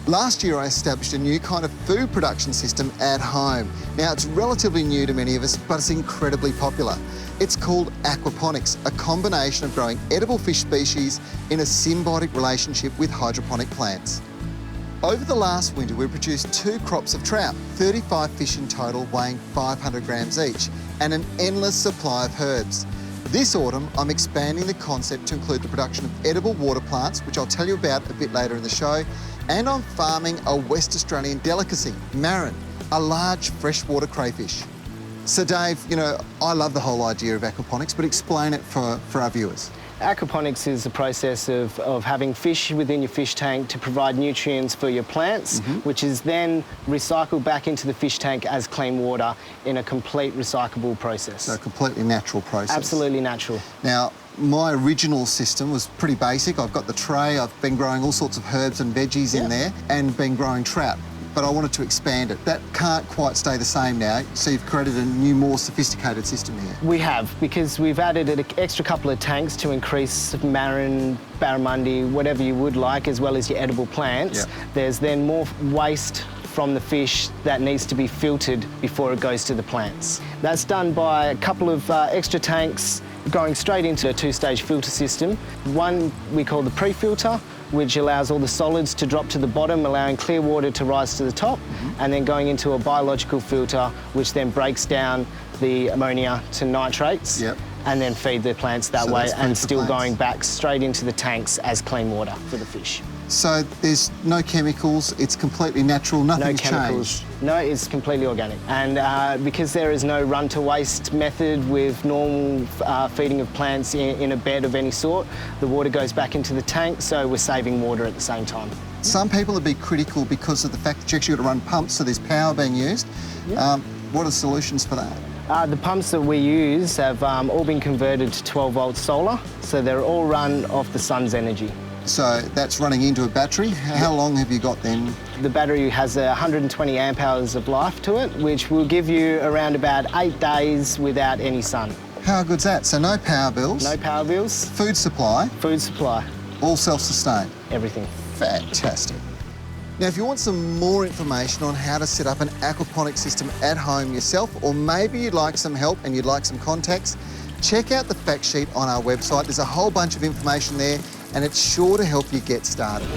Last year, I established a new kind of food production system at home. Now, it's relatively new to many of us, but it's incredibly popular. It's called Aquaponics, a combination of growing edible fish species in a symbiotic relationship with hydroponic plants. Over the last winter, we produced 2 crops of trout, 35 fish in total, weighing 500 grams each, and an endless supply of herbs. This autumn, I'm expanding the concept to include the production of edible water plants, which I'll tell you about a bit later in the show, and I'm farming a West Australian delicacy, marron, a large freshwater crayfish. So Dave, you know, I love the whole idea of aquaponics, but explain it for our viewers. Aquaponics is the process of having fish within your fish tank to provide nutrients for your plants, which is then recycled back into the fish tank as clean water in a complete recyclable process. So a completely natural process. Absolutely natural. Now, my original system was pretty basic. I've got the tray, I've been growing all sorts of herbs and veggies in there, and been growing trout. But I wanted to expand it. That can't quite stay the same now, so you've created a new, more sophisticated system here. We have, because we've added an extra couple of tanks to increase marron, barramundi, whatever you would like, as well as your edible plants. There's then more waste from the fish that needs to be filtered before it goes to the plants. That's done by a couple of extra tanks going straight into a 2-stage filter system. One we call the pre-filter, which allows all the solids to drop to the bottom, allowing clear water to rise to the top, and then going into a biological filter, which then breaks down the ammonia to nitrates, and then feed the plants that way, and still going back straight into the tanks as clean water for the fish. So there's no chemicals, it's completely natural, nothing's changed? No, it's completely organic. And because there is no run-to-waste method with normal feeding of plants in a bed of any sort, the water goes back into the tank, so we're saving water at the same time. Some people would be critical because of the fact that you actually got to run pumps, so there's power being used. What are the solutions for that? The pumps that we use have all been converted to 12-volt solar, so they're all run off the sun's energy. So that's running into a battery. How long have you got then? The battery has 120 amp hours of life to it, which will give you around about 8 days without any sun. How good's that? So no power bills? No power bills. Food supply? Food supply. All self-sustained? Everything. Fantastic. Now, if you want some more information on how to set up an aquaponic system at home yourself, or maybe you'd like some help and you'd like some contacts, check out the fact sheet on our website. There's a whole bunch of information there, and it's sure to help you get started.